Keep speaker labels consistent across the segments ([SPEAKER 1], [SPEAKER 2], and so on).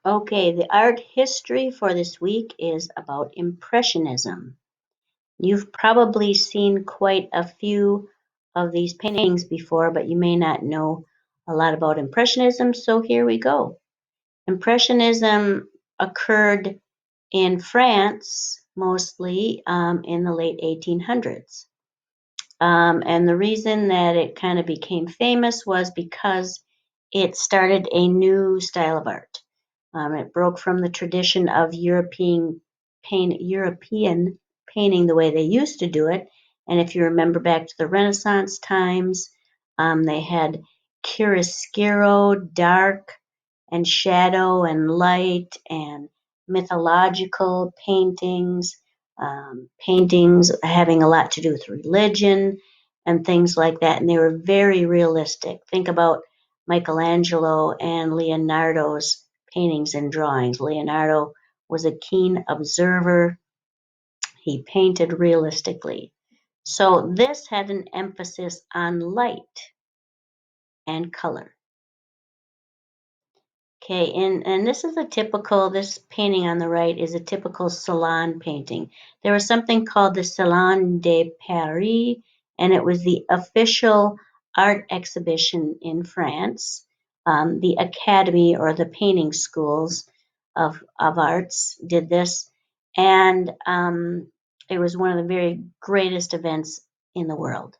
[SPEAKER 1] Okay, the art history for this week is about Impressionism. You've probably seen quite a few of these paintings before, but you may not know a lot about Impressionism, so here we go. Impressionism occurred in France mostly in the late 1800s. And the reason that it kind of became famous was because it started a new style of art. It broke from the tradition of European painting the way they used to do it. And if you remember back to the Renaissance times, they had chiaroscuro, dark and shadow and light and mythological paintings having a lot to do with religion and things like that. And they were very realistic. Think about Michelangelo and Leonardo's paintings and drawings. Leonardo was a keen observer. He painted realistically. So this had an emphasis on light and color. Okay, and this painting on the right is a typical salon painting. There was something called the Salon de Paris, and it was the official art exhibition in France. The academy or the painting schools of arts did this, and it was one of the very greatest events in the world,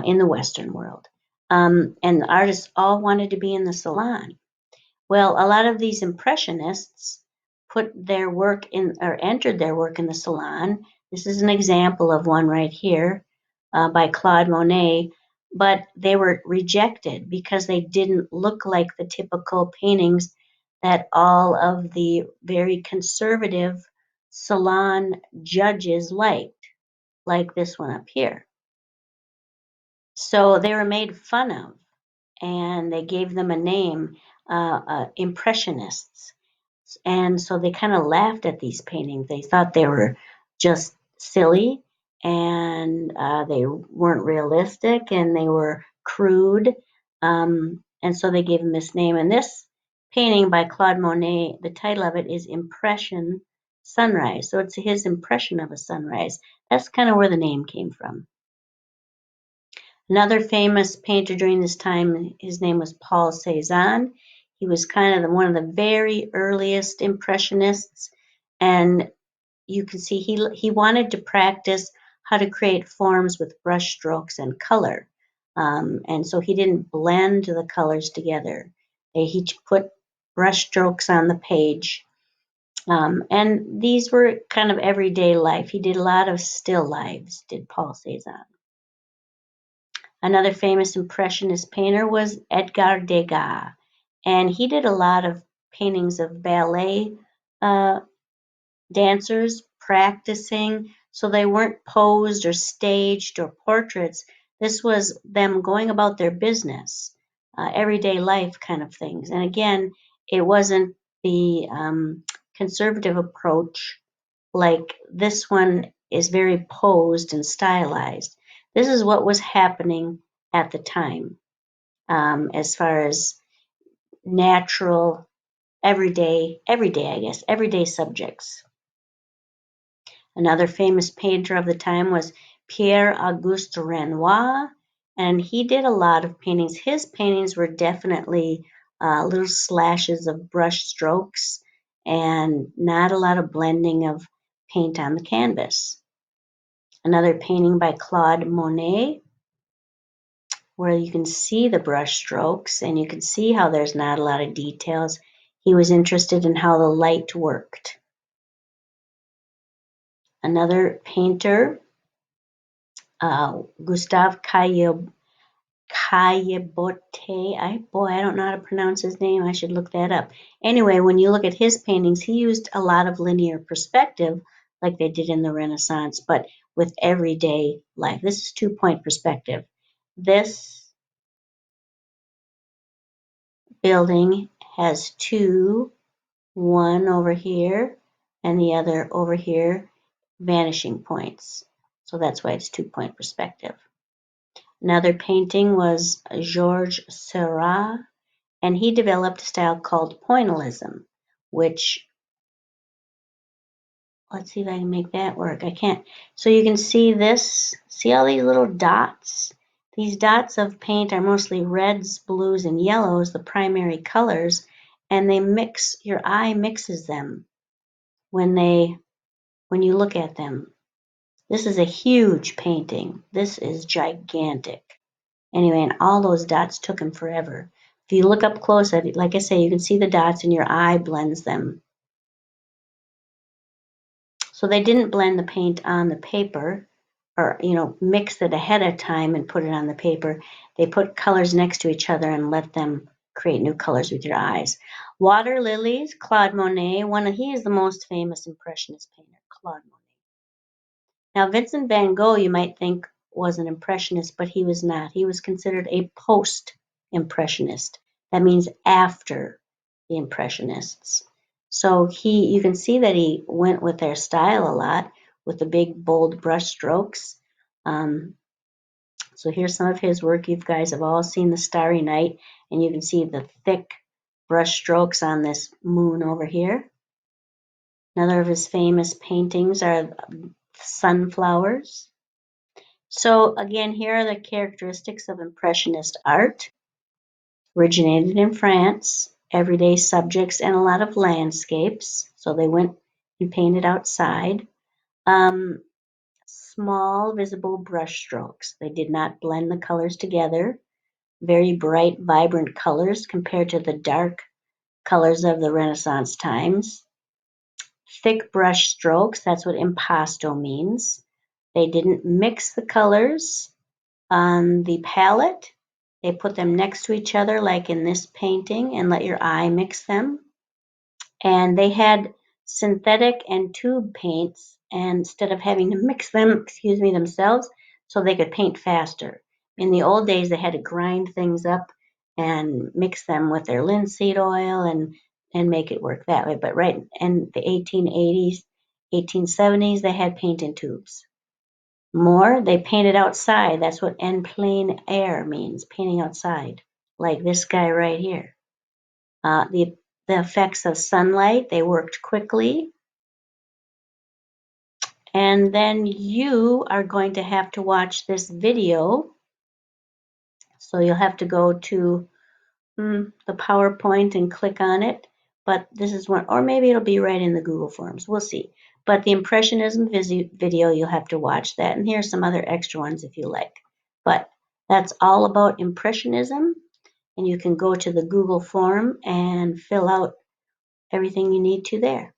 [SPEAKER 1] in the Western world. And the artists all wanted to be in the salon. Well, a lot of these impressionists put their work in or entered their work in the salon. This is an example of one right here by Claude Monet, but they were rejected because they didn't look like the typical paintings that all of the very conservative salon judges liked, like this one up here. So they were made fun of, and they gave them a name, Impressionists. And so they kind of laughed at these paintings. They thought they were just silly, and they weren't realistic, and they were crude. And so they gave them this name. And this painting by Claude Monet, the title of it is Impression Sunrise. So it's his impression of a sunrise. That's kind of where the name came from. Another famous painter during this time, his name was Paul Cézanne. He was kind of one of the very earliest impressionists, and you can see he wanted to practice how to create forms with brush strokes and color. And so he didn't blend the colors together. He put brush strokes on the page. And these were kind of everyday life. He did a lot of still lives, did Paul Cézanne. Another famous Impressionist painter was Edgar Degas, and he did a lot of paintings of ballet uh, dancers practicing, so they weren't posed or staged or portraits. This was them going about their business, everyday life kind of things. And again, it wasn't the conservative approach like this one is very posed and stylized. This is what was happening at the time, as far as natural, I guess, everyday subjects. Another famous painter of the time was Pierre-Auguste Renoir, and he did a lot of paintings. His paintings were definitely little slashes of brush strokes and not a lot of blending of paint on the canvas. Another painting by Claude Monet, where you can see the brush strokes and you can see how there's not a lot of details. He was interested in how the light worked. Another painter, Gustave Caillebotte. I don't know how to pronounce his name. I should look that up. Anyway, when you look at his paintings, he used a lot of linear perspective like they did in the Renaissance, but with everyday life. This is 2-point perspective. This building has two, one over here and the other over here, vanishing points. So that's why it's 2-point perspective. Another painting was Georges Seurat, and he developed a style called pointillism, which, let's see if I can make that work. I can't. So you can see this, see all these little dots? These dots of paint are mostly reds, blues, and yellows, the primary colors, and they mix, your eye mixes them when you look at them. This is a huge painting. This is gigantic. Anyway, and all those dots took him forever. If you look up close at it, like I say, you can see the dots and your eye blends them. So they didn't blend the paint on the paper or, mix it ahead of time and put it on the paper. They put colors next to each other and let them create new colors with your eyes. Water lilies, Claude Monet, he is the most famous Impressionist painter, Claude Monet. Now, Vincent van Gogh, you might think, was an Impressionist, but he was not. He was considered a post-Impressionist. That means after the Impressionists. So you can see that he went with their style a lot, with the big, bold brush strokes. So here's some of his work. You guys have all seen The Starry Night, and you can see the thick brush strokes on this moon over here. Another of his famous paintings are sunflowers. So again, here are the characteristics of Impressionist art. Originated in France, everyday subjects and a lot of landscapes. So they went and painted outside. Small visible brush strokes. They did not blend the colors together. Very bright, vibrant colors compared to the dark colors of the Renaissance times. Thick brush strokes, that's what impasto means. They didn't mix the colors on the palette. They put them next to each other like in this painting and let your eye mix them. And they had synthetic and tube paints, and instead of having to mix them, themselves, so they could paint faster. In the old days, they had to grind things up and mix them with their linseed oil and make it work that way. But right in the 1880s, 1870s, they had paint in tubes. More, they painted outside. That's what en plein air means, painting outside, like this guy right here. The effects of sunlight, they worked quickly. And then you are going to have to watch this video. So you'll have to go to the PowerPoint and click on it. But this is one, or maybe it'll be right in the Google Forms. We'll see. But the Impressionism video, you'll have to watch that. And here's some other extra ones if you like. But that's all about Impressionism. And you can go to the Google form and fill out everything you need to there.